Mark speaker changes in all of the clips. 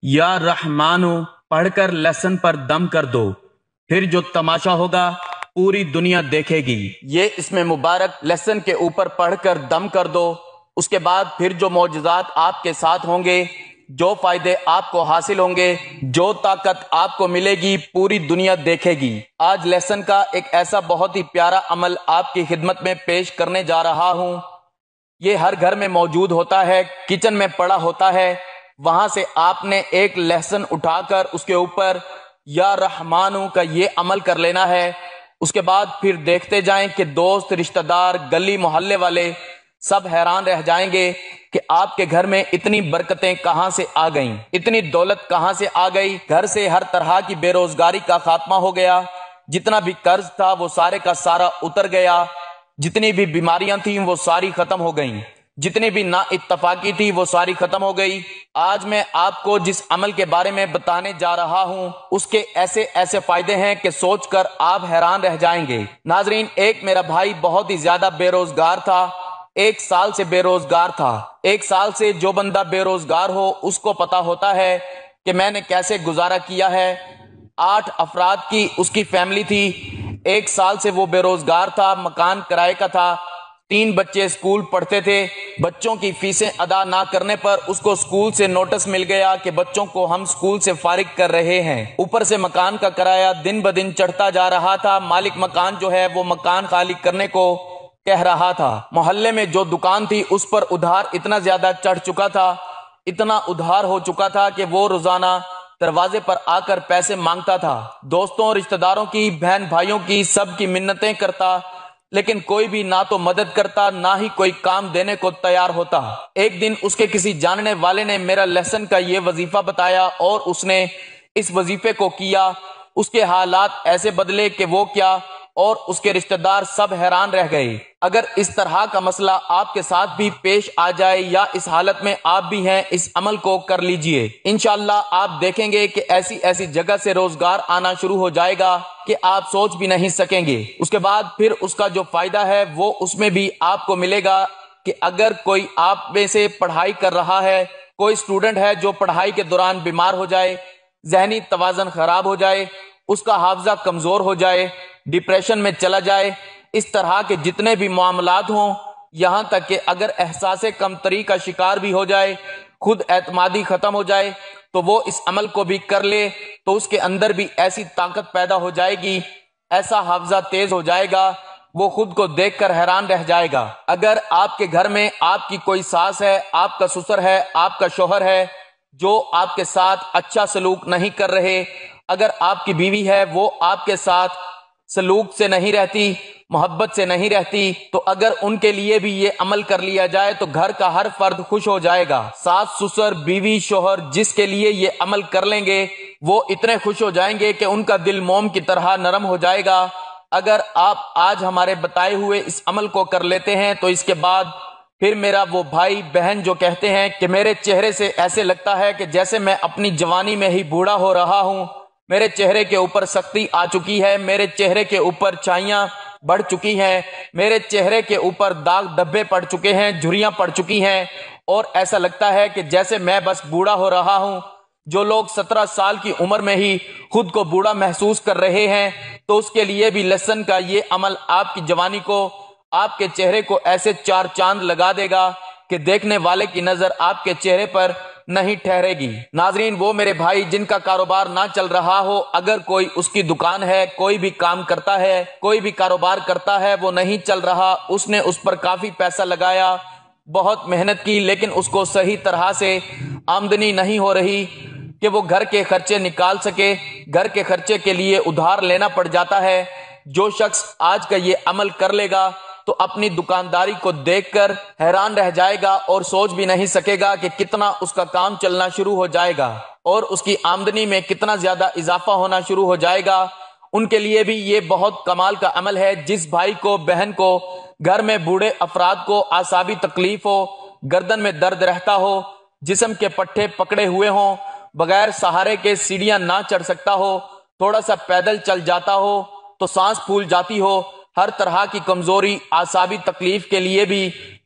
Speaker 1: یا رحمانو پڑھ کر لیسن پر دم کر دو، پھر جو تماشا ہوگا پوری دنیا دیکھے گی۔ یہ اس میں مبارک لیسن کے اوپر پڑھ کر دم کر دو، اس کے بعد پھر جو معجزات آپ کے ساتھ ہوں گے، جو فائدے آپ کو حاصل ہوں گے، جو طاقت آپ کو ملے گی، پوری دنیا دیکھے گی۔ آج لیسن کا ایک ایسا بہت ہی پیارا عمل آپ کی خدمت میں پیش کرنے جا رہا ہوں۔ یہ ہر گھر میں موجود ہوتا ہے، کچن میں پڑا ہوتا ہے۔ وہاں سے آپ نے ایک لہسن اٹھا کر اس کے اوپر یا رحمانو کا یہ عمل کر لینا ہے۔ اس کے بعد پھر دیکھتے جائیں کہ دوست، رشتہ دار، گلی محلے والے سب حیران رہ جائیں گے کہ آپ کے گھر میں اتنی برکتیں کہاں سے آ گئیں، اتنی دولت کہاں سے آ گئی۔ گھر سے ہر طرح کی بے روزگاری کا خاتمہ ہو گیا، جتنا بھی قرض تھا وہ سارے کا سارا اتر گیا، جتنی بھی بیماریاں تھیں وہ ساری ختم ہو گئیں، جتنی بھی نا اتفاقی تھی وہ ساری ختم ہو گئی۔ آج میں آپ کو جس عمل کے بارے میں بتانے جا رہا ہوں اس کے ایسے ایسے فائدے ہیں کہ سوچ کر آپ حیران رہ جائیں گے۔ ناظرین، ایک میرا بھائی بہت ہی زیادہ بے روزگار تھا، 1 سال سے بے روزگار تھا۔ 1 سال سے جو بندہ بے روزگار ہو اس کو پتا ہوتا ہے کہ میں نے کیسے گزارا کیا ہے۔ 8 افراد کی اس کی فیملی تھی، 1 سال سے وہ بے روزگار تھا، مکان کرائے کا تھا، 3 بچے اسکول پڑھتے تھے۔ بچوں کی فیسیں ادا نہ کرنے پر اس کو اسکول سے نوٹس مل گیا کہ بچوں کو ہم اسکول سے فارغ کر رہے ہیں۔ اوپر سے مکان کا کرایہ دن بدن چڑھتا جا رہا تھا۔ مالک مکان جو ہے وہ مکان خالی کرنے کو کہہ رہا تھا۔ محلے میں جو دکان تھی اس پر ادھار اتنا زیادہ چڑھ چکا تھا، اتنا ادھار ہو چکا تھا کہ وہ روزانہ دروازے پر آ کر پیسے مانگتا تھا۔ دوستوں، رشتہ داروں کی، بہن بھائیوں کی، سب کی منتیں کرتا، لیکن کوئی بھی نہ تو مدد کرتا نہ ہی کوئی کام دینے کو تیار ہوتا۔ ایک دن اس کے کسی جاننے والے نے میرا لیسن کا یہ وظیفہ بتایا اور اس نے اس وظیفے کو کیا۔ اس کے حالات ایسے بدلے کہ وہ کیا، اور اس کے رشتہ دار سب حیران رہ گئے۔ اگر اس طرح کا مسئلہ آپ کے ساتھ بھی پیش آ جائے یا اس حالت میں آپ بھی ہیں، اس عمل کو کر لیجئے۔ انشاءاللہ آپ دیکھیں گے کہ ایسی ایسی جگہ سے روزگار آنا شروع ہو جائے گا کہ آپ سوچ بھی نہیں سکیں گے۔ اس کے بعد پھر اس کا جو فائدہ ہے وہ اس میں بھی آپ کو ملے گا کہ اگر کوئی آپ میں سے پڑھائی کر رہا ہے، کوئی اسٹوڈنٹ ہے جو پڑھائی کے دوران بیمار ہو جائے، ذہنی توازن خراب ہو جائے، اس کا حافظہ کمزور ہو جائے، ڈپریشن میں چلا جائے، اس طرح کے جتنے بھی معاملات ہوں، یہاں تک کہ اگر احساس کمتری کا شکار بھی ہو جائے، خود اعتمادی ختم ہو جائے، تو وہ اس عمل کو بھی کر لے تو اس کے اندر بھی ایسی طاقت پیدا ہو جائے گی، ایسا حافظہ تیز ہو جائے گا، وہ خود کو دیکھ کر حیران رہ جائے گا۔ اگر آپ کے گھر میں آپ کی کوئی ساس ہے، آپ کا سسر ہے، آپ کا شوہر ہے جو آپ کے ساتھ اچھا سلوک نہیں کر رہے، اگر آپ کی بیوی ہے وہ آپ کے ساتھ سلوک سے نہیں رہتی، محبت سے نہیں رہتی، تو اگر ان کے لیے بھی یہ عمل کر لیا جائے تو گھر کا ہر فرد خوش ہو جائے گا۔ ساس، سسر، بیوی، شوہر جس کے لیے یہ عمل کر لیں گے وہ اتنے خوش ہو جائیں گے کہ ان کا دل موم کی طرح نرم ہو جائے گا۔ اگر آپ آج ہمارے بتائے ہوئے اس عمل کو کر لیتے ہیں تو اس کے بعد پھر میرا وہ بھائی بہن جو کہتے ہیں کہ میرے چہرے سے ایسے لگتا ہے کہ جیسے میں اپنی جوانی میں ہی بوڑھا ہو رہا ہوں، میرے چہرے کے اوپر سختی آ چکی ہے، میرے چہرے کے اوپر چھائیاں بڑھ چکی ہیں، میرے چہرے کے اوپر داغ دھبے پڑ چکے ہیں، جھریاں پڑ چکی ہیں، اور ایسا لگتا ہے کہ جیسے میں بس بوڑھا ہو رہا ہوں۔ جو لوگ 17 سال کی عمر میں ہی خود کو بوڑھا محسوس کر رہے ہیں، تو اس کے لیے بھی لیسن کا یہ عمل آپ کی جوانی کو، آپ کے چہرے کو ایسے 4 چاند لگا دے گا کہ دیکھنے والے کی نظر آپ کے چہرے پر نہیں ٹھہرے گی۔ ناظرین، وہ میرے بھائی جن کا کاروبار نہ چل رہا ہو، اگر کوئی اس کی دکان ہے، کوئی بھی کام کرتا ہے، کوئی بھی کاروبار کرتا ہے، وہ نہیں چل رہا، اس نے اس پر کافی پیسہ لگایا، بہت محنت کی، لیکن اس کو صحیح طرح سے آمدنی نہیں ہو رہی کہ وہ گھر کے خرچے نکال سکے، گھر کے خرچے کے لیے ادھار لینا پڑ جاتا ہے۔ جو شخص آج کا یہ عمل کر لے گا تو اپنی دکانداری کو دیکھ کر حیران رہ جائے گا اور سوچ بھی نہیں سکے گا کہ کتنا اس کا کام چلنا شروع ہو جائے گا اور اس کی آمدنی میں کتنا زیادہ اضافہ ہونا شروع ہو جائے گا۔ ان کے لیے بھی یہ بہت کمال کا عمل ہے۔ جس بھائی کو، بہن کو گھر میں بوڑھے افراد کو اعصابی تکلیف ہو، گردن میں درد رہتا ہو، جسم کے پٹھے پکڑے ہوئے ہوں، بغیر سہارے کے سیڑھیاں نہ چڑھ سکتا ہو، تھوڑا سا پیدل چل جاتا ہو تو سانس پھول جاتی ہو، ہر طرح کی کمزوری، اعصابی تکلیف کے لیے بھی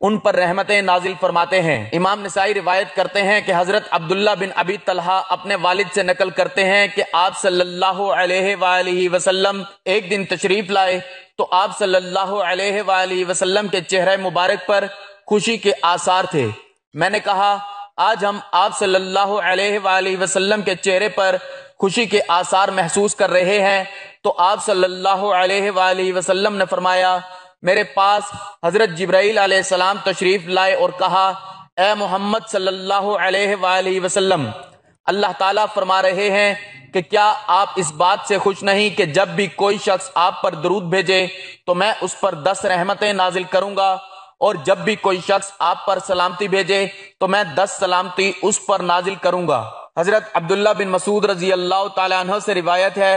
Speaker 1: ان پر رحمتیں نازل فرماتے ہیں۔ امام نسائی روایت کرتے ہیں کہ حضرت عبداللہ بن ابی طلحہ اپنے والد سے نقل کرتے ہیں کہ آپ صلی اللہ علیہ وآلہ وسلم ایک دن تشریف لائے تو آپ صلی اللہ علیہ وآلہ وسلم کے چہرے مبارک پر خوشی کے آثار تھے۔ میں نے کہا آج ہم آپ صلی اللہ علیہ وآلہ وسلم کے چہرے پر خوشی کے آثار محسوس کر رہے ہیں تو آپ صلی اللہ علیہ وآلہ وسلم نے فرمایا میرے پاس حضرت جبرائیل علیہ السلام تشریف لائے اور کہا اے محمد صلی اللہ علیہ وآلہ وسلم، اللہ تعالیٰ فرما رہے ہیں کہ کیا آپ اس بات سے خوش نہیں کہ جب بھی کوئی شخص آپ پر درود بھیجے تو میں اس پر 10 رحمتیں نازل کروں گا، اور جب بھی کوئی شخص آپ پر سلامتی بھیجے تو میں 10 سلامتی اس پر نازل کروں گا۔ حضرت عبداللہ بن مسعود رضی اللہ تعالیٰ عنہ سے روایت ہے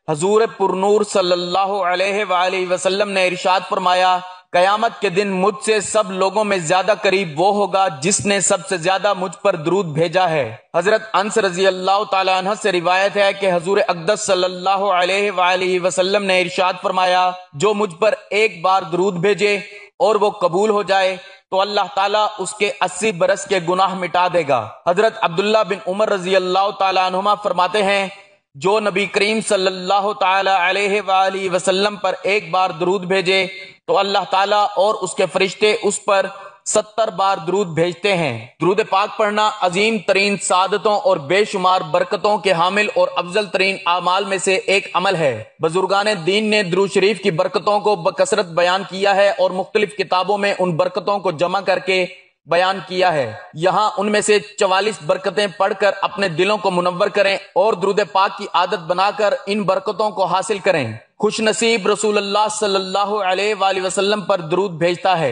Speaker 1: حضور پر نور صلی اللہ علیہ وآلہ وسلم نے ارشاد فرمایا قیامت کے دن مجھ سے سب لوگوں میں زیادہ قریب وہ ہوگا جس نے سب سے زیادہ مجھ پر درود بھیجا ہے۔ حضرت انس رضی اللہ تعالیٰ عنہ سے روایت ہے کہ حضور اقدس صلی اللہ علیہ وآلہ وسلم نے ارشاد فرمایا جو مجھ پر ایک بار درود بھیجے اور وہ قبول ہو جائے تو اللہ تعالیٰ اس کے 80 برس کے گناہ مٹا دے گا۔ حضرت عبداللہ بن عمر رضی اللہ تعالیٰ عنہما فرماتے ہیں جو نبی کریم صلی اللہ تعالی علیہ وآلہ وسلم پر ایک بار درود بھیجے تو اللہ تعالیٰ اور اس کے فرشتے اس پر 70 بار درود بھیجتے ہیں۔ درود پاک پڑھنا عظیم ترین سعادتوں اور بے شمار برکتوں کے حامل اور افضل ترین اعمال میں سے ایک عمل ہے۔ بزرگان دین نے درود شریف کی برکتوں کو بکثرت بیان کیا ہے اور مختلف کتابوں میں ان برکتوں کو جمع کر کے بیان کیا ہے۔ یہاں ان میں سے 44 برکتیں پڑھ کر اپنے دلوں کو منور کریں اور درود پاک کی عادت بنا کر ان برکتوں کو حاصل کریں۔ خوش نصیب رسول اللہ صلی اللہ علیہ وآلہ وسلم پر درود بھیجتا ہے،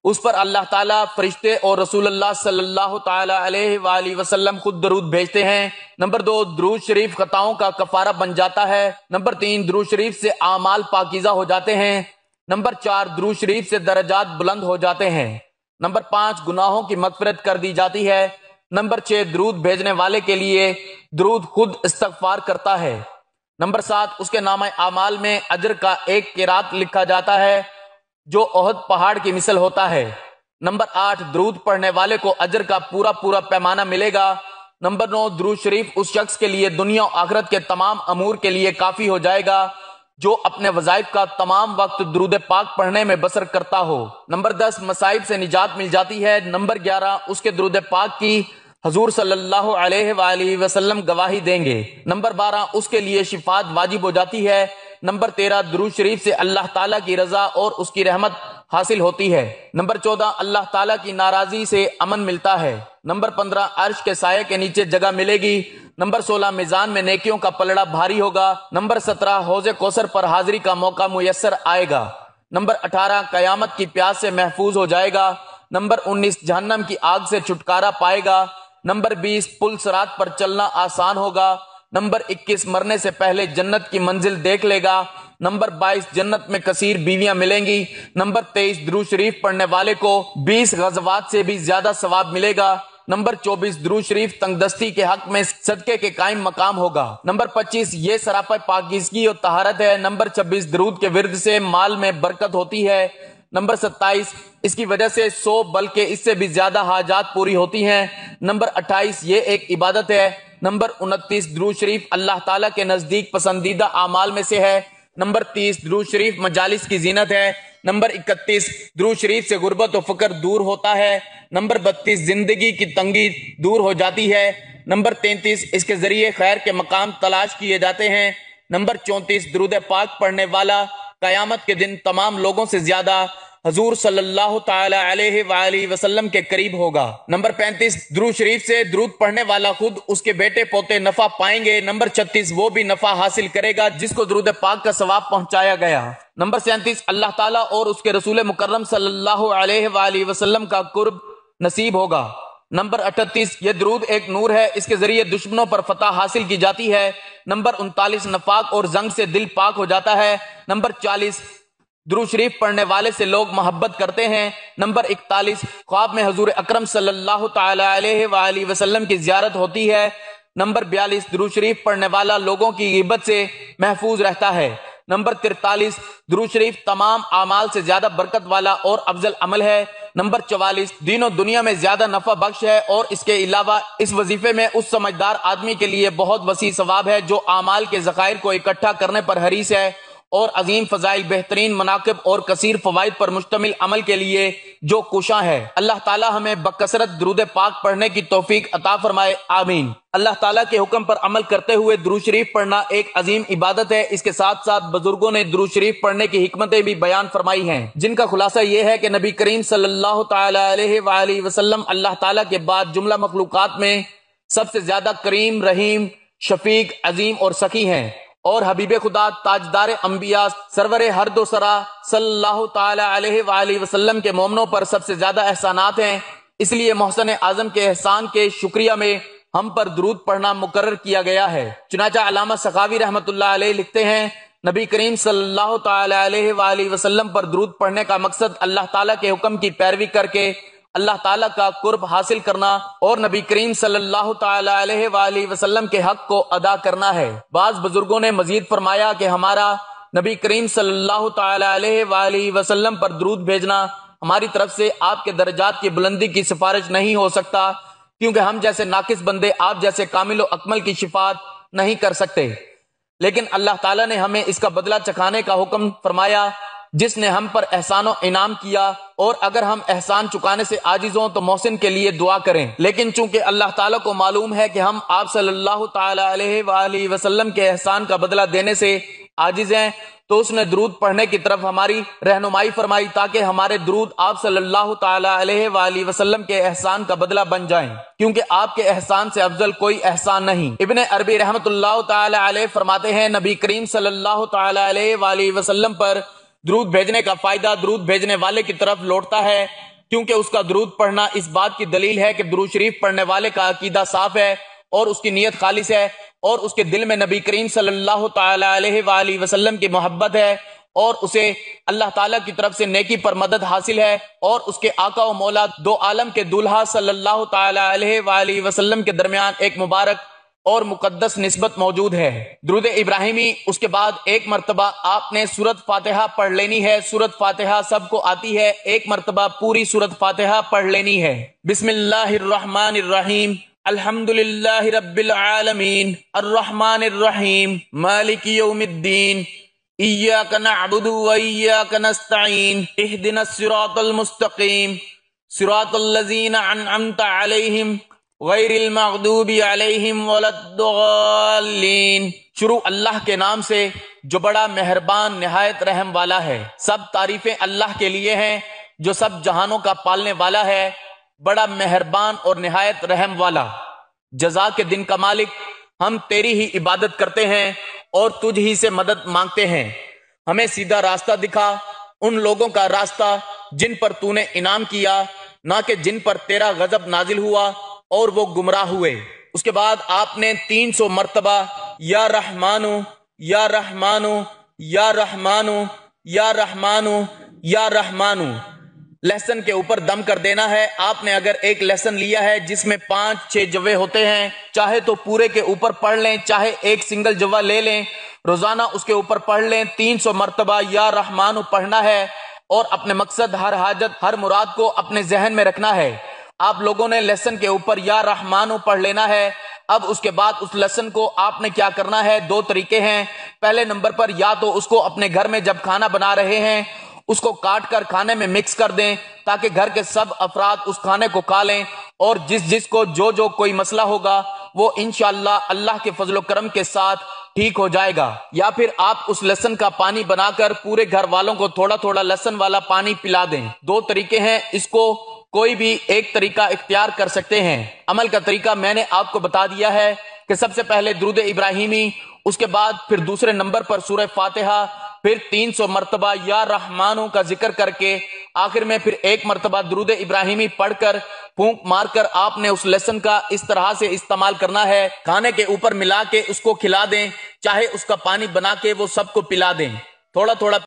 Speaker 1: اس پر اللہ تعالیٰ، فرشتے اور رسول اللہ صلی اللہ تعالی علیہ وآلہ وسلم خود درود بھیجتے ہیں۔ نمبر 2، درود شریف خطاؤں کا کفارہ بن جاتا ہے۔ نمبر 3، درود شریف سے اعمال پاکیزہ ہو جاتے ہیں۔ نمبر 4، درود شریف سے درجات بلند ہو جاتے ہیں۔ نمبر 5، گناہوں کی مغفرت کر دی جاتی ہے۔ نمبر 6، درود بھیجنے والے کے لیے درود خود استغفار کرتا ہے۔ نمبر 7، اس کے نامہ اعمال میں اجر کا ایک قیراط لکھا جاتا ہے جو احد پہاڑ کی مثل ہوتا ہے۔ نمبر 8، درود پڑھنے والے کو اجر کا پورا پیمانہ ملے گا۔ نمبر 9، درود شریف اس شخص کے لیے دنیا و آخرت کے تمام امور کے لیے کافی ہو جائے گا جو اپنے وظائف کا تمام وقت درود پاک پڑھنے میں بسر کرتا ہو۔ نمبر 10، مصائب سے نجات مل جاتی ہے۔ نمبر 11، اس کے درود پاک کی حضور صلی اللہ علیہ وآلہ وسلم گواہی دیں گے۔ نمبر 12، اس کے لیے شفاعت واجب ہو جاتی ہے۔ نمبر 13، درود شریف سے اللہ تعالیٰ کی رضا اور اس کی رحمت حاصل ہوتی ہے۔ نمبر 14، اللہ تعالیٰ کی ناراضی سے امن ملتا ہے۔ نمبر 15، عرش کے سائے کے نیچے جگہ ملے گی۔ نمبر 16، میزان میں نیکیوں کا پلڑا بھاری ہوگا۔ نمبر 17، حوض کوثر پر حاضری کا موقع میسر آئے گا۔ نمبر 18، قیامت کی پیاس سے محفوظ ہو جائے گا۔ نمبر 19، جہنم کی آگ سے چھٹکارا پائے گا۔ نمبر 20، پل صراط پر چلنا آسان ہوگا۔ نمبر 21، مرنے سے پہلے جنت کی منزل دیکھ لے گا۔ نمبر 22، جنت میں کثیر بیویاں ملیں گی۔ نمبر 23، درود شریف پڑھنے والے کو 20 غزوات سے بھی زیادہ ثواب ملے گا۔ نمبر 24، درود شریف تنگ دستی کے حق میں صدقے کے قائم مقام ہوگا۔ نمبر 25، یہ سراپا پاکیزگی اور طہارت ہے۔ نمبر 26، درود کے ورد سے مال میں برکت ہوتی ہے۔ نمبر 27، اس کی وجہ سے 100 بلکہ اس سے بھی زیادہ حاجات پوری ہوتی ہیں۔ نمبر 28، یہ ایک عبادت ہے۔ نمبر 29، درود شریف اللہ تعالیٰ کے نزدیک پسندیدہ اعمال میں سے ہے۔ نمبر 30، درود شریف مجالس کی زینت ہے۔ نمبر 31، درود شریف سے غربت و فقر دور ہوتا ہے۔ نمبر 32، زندگی کی تنگی دور ہو جاتی ہے۔ نمبر 33، اس کے ذریعے خیر کے مقام تلاش کیے جاتے ہیں۔ نمبر 34، درود پاک پڑھنے والا قیامت کے دن تمام لوگوں سے زیادہ حضور صلی اللہ تعالی علیہ وآلہ وسلم کے قریب ہوگا۔ نمبر 35، درود شریف سے درود پڑھنے والا خود اس کے بیٹے پوتے نفع پائیں گے۔ نمبر 36، وہ بھی نفع حاصل کرے گا جس کو درود پاک کا ثواب پہنچایا گیا۔ نمبر 37، اللہ تعالیٰ اور اس کے رسول مکرم صلی اللہ علیہ وآلہ وسلم کا قرب نصیب ہوگا۔ نمبر 38، یہ درود ایک نور ہے، اس کے ذریعے دشمنوں پر فتح حاصل کی جاتی ہے۔ نمبر 39، نفاق اور زنگ سے دل پاک ہو جاتا ہے۔ نمبر 40، درود شریف پڑھنے والے سے لوگ محبت کرتے ہیں۔ نمبر 41، خواب میں حضور اکرم صلی اللہ تعالی علیہ وآلہ وسلم کی زیارت ہوتی ہے۔ نمبر 42، درود شریف پڑھنے والا لوگوں کی غیبت سے محفوظ رہتا ہے۔ نمبر 43، درود شریف تمام اعمال سے زیادہ برکت والا اور افضل عمل ہے۔ نمبر 44، دین و دنیا میں زیادہ نفع بخش ہے، اور اس کے علاوہ اس وظیفے میں اس سمجھدار آدمی کے لیے بہت وسیع ثواب ہے جو اعمال کے ذخائر کو اکٹھا کرنے پر حریص ہے، اور عظیم فضائل، بہترین مناقب اور کثیر فوائد پر مشتمل عمل کے لیے جو کوشاں ہے۔ اللہ تعالی ہمیں بکثرت درود پاک پڑھنے کی توفیق عطا فرمائے، آمین۔ اللہ تعالیٰ کے حکم پر عمل کرتے ہوئے درود شریف پڑھنا ایک عظیم عبادت ہے۔ اس کے ساتھ ساتھ بزرگوں نے درود شریف پڑھنے کی حکمتیں بھی بیان فرمائی ہیں، جن کا خلاصہ یہ ہے کہ نبی کریم صلی اللہ تعالی علیہ وآلہ وسلم اللہ تعالیٰ کے بعد جملہ مخلوقات میں سب سے زیادہ کریم، رحیم، شفیق، عظیم اور سخی ہیں، اور حبیب خدا تاجدار انبیاء سرور ہر دو سرا صلی اللہ تعالی علیہ وآلہ وسلم کے مومنوں پر سب سے زیادہ احسانات ہیں۔ اس لیے محسن اعظم کے احسان کے شکریہ میں ہم پر درود پڑھنا مقرر کیا گیا ہے۔ چنانچہ علامہ سخاوی رحمۃ اللہ علیہ لکھتے ہیں، نبی کریم صلی اللہ تعالی علیہ وآلہ وسلم پر درود پڑھنے کا مقصد اللہ تعالیٰ کے حکم کی پیروی کر کے اللہ تعالیٰ کا قرب حاصل کرنا اور نبی کریم صلی اللہ تعالی علیہ وآلہ وسلم کے حق کو ادا کرنا ہے۔ بعض بزرگوں نے مزید فرمایا کہ ہمارا نبی کریم صلی اللہ تعالی علیہ وآلہ وسلم پر درود بھیجنا ہماری طرف سے آپ کے درجات کی بلندی کی سفارش نہیں ہو سکتا، کیونکہ ہم جیسے ناقص بندے آپ جیسے کامل و اکمل کی شفاعت نہیں کر سکتے، لیکن اللہ تعالیٰ نے ہمیں اس کا بدلہ چکھانے کا حکم فرمایا جس نے ہم پر احسان و انعام کیا، اور اگر ہم احسان چکانے سے عاجز ہوں تو محسن کے لیے دعا کریں۔ لیکن چونکہ اللہ تعالیٰ کو معلوم ہے کہ ہم آپ صلی اللہ تعالی علیہ وآلہ وسلم کے احسان کا بدلہ دینے سے عاجز ہیں، تو اس نے درود پڑھنے کی طرف ہماری رہنمائی فرمائی تاکہ ہمارے درود آپ صلی اللہ تعالی علیہ وآلہ وسلم کے احسان کا بدلہ بن جائیں، کیونکہ آپ کے احسان سے افضل کوئی احسان نہیں۔ ابن عربی رحمۃ اللہ تعالی علیہ فرماتے ہیں، نبی کریم صلی اللہ تعالی علیہ وآلہ وسلم پر درود بھیجنے کا فائدہ درود بھیجنے والے کی طرف لوٹتا ہے، کیونکہ اس کا درود پڑھنا اس بات کی دلیل ہے کہ درود شریف پڑھنے والے کا عقیدہ صاف ہے اور اس کی نیت خالص ہے، اور اس کے دل میں نبی کریم صلی اللہ تعالی علیہ وآلہ وسلم کی محبت ہے، اور اسے اللہ تعالیٰ کی طرف سے نیکی پر مدد حاصل ہے، اور اس کے آقا و مولا دو عالم کے دولہا صلی اللہ تعالی علیہ وآلہ وسلم کے درمیان ایک مبارک اور مقدس نسبت موجود ہے۔ درود ابراہیمی، اس کے بعد ایک مرتبہ آپ نے سورت فاتحہ پڑھ لینی ہے۔ سورت فاتحہ سب کو آتی ہے، ایک مرتبہ پوری سورت فاتحہ پڑھ لینی ہے۔ بسم اللہ الرحمن الرحیم، الحمدللہ رب العالمین، الرحمن الرحیم، مالک یوم الدین، ایاک نعبد و ایاک نستعین، اہدنا الصراط المستقیم، صراط الذین انعمت علیہم غیر المغضوب علیہم ولا الضالین۔ شروع اللہ کے نام سے جو بڑا مہربان نہایت رحم والا ہے۔ سب تعریفیں اللہ کے لیے ہیں جو سب جہانوں کا پالنے والا ہے، بڑا مہربان اور نہایت رحم والا۔ جزا کے دن کا مالک، ہم تیری ہی عبادت کرتے ہیں اور تجھ ہی سے مدد مانگتے ہیں۔ ہمیں سیدھا راستہ دکھا، ان لوگوں کا راستہ جن پر تو نے انعام کیا، نہ کہ جن پر تیرا غضب نازل ہوا اور وہ گمراہ ہوئے۔ اس کے بعد آپ نے 300 مرتبہ یا رحمانو یا رحمانو یا رحمانو یا رحمانو یا رحمانو لہسن کے اوپر دم کر دینا ہے۔ آپ نے اگر ایک لہسن لیا ہے جس میں 5-6 جوے ہوتے ہیں، چاہے تو پورے کے اوپر پڑھ لیں، چاہے ایک سنگل جوا لے لیں، روزانہ اس کے اوپر پڑھ لیں۔ 300 مرتبہ یا رحمانو پڑھنا ہے، اور اپنے مقصد، ہر حاجت، ہر مراد کو اپنے ذہن میں رکھنا ہے۔ آپ لوگوں نے لہسن کے اوپر یا رحمانو پڑھ لینا ہے۔ اب اس کے بعد اس لہسن کو آپ نے کیا کرنا ہے، 2 طریقے ہیں۔ پہلے نمبر پر یا تو اس کو اپنے گھر میں جب کھانا بنا رہے ہیں اس کو کاٹ کر کھانے میں مکس کر دیں تاکہ گھر کے سب افراد اس کھانے کو کھا لیں، اور جس کو جو کوئی مسئلہ ہوگا وہ انشاءاللہ اللہ کے فضل و کرم کے ساتھ ٹھیک ہو جائے گا۔ یا پھر آپ اس لہسن کا پانی بنا کر پورے گھر والوں کو تھوڑا تھوڑا لہسن والا پانی پلا دیں۔ 2 طریقے ہیں، اس کو کوئی بھی ایک طریقہ اختیار کر سکتے ہیں۔ عمل کا طریقہ میں نے آپ کو بتا دیا ہے کہ سب سے پہلے درود ابراہیمی، اس کے بعد پھر دوسرے نمبر پر سورہ فاتحہ، پھر 300 مرتبہ یا رحمانو کا ذکر کر کے آخر میں پھر 1 مرتبہ درود ابراہیمی پڑھ کر پھونک مار کر آپ نے اس لہسن کا اس طرح سے استعمال کرنا ہے، کھانے کے اوپر ملا کے اس کو کھلا دیں، چاہے اس کا پانی بنا کے وہ سب کو پلا دیں، تھوڑا تھوڑا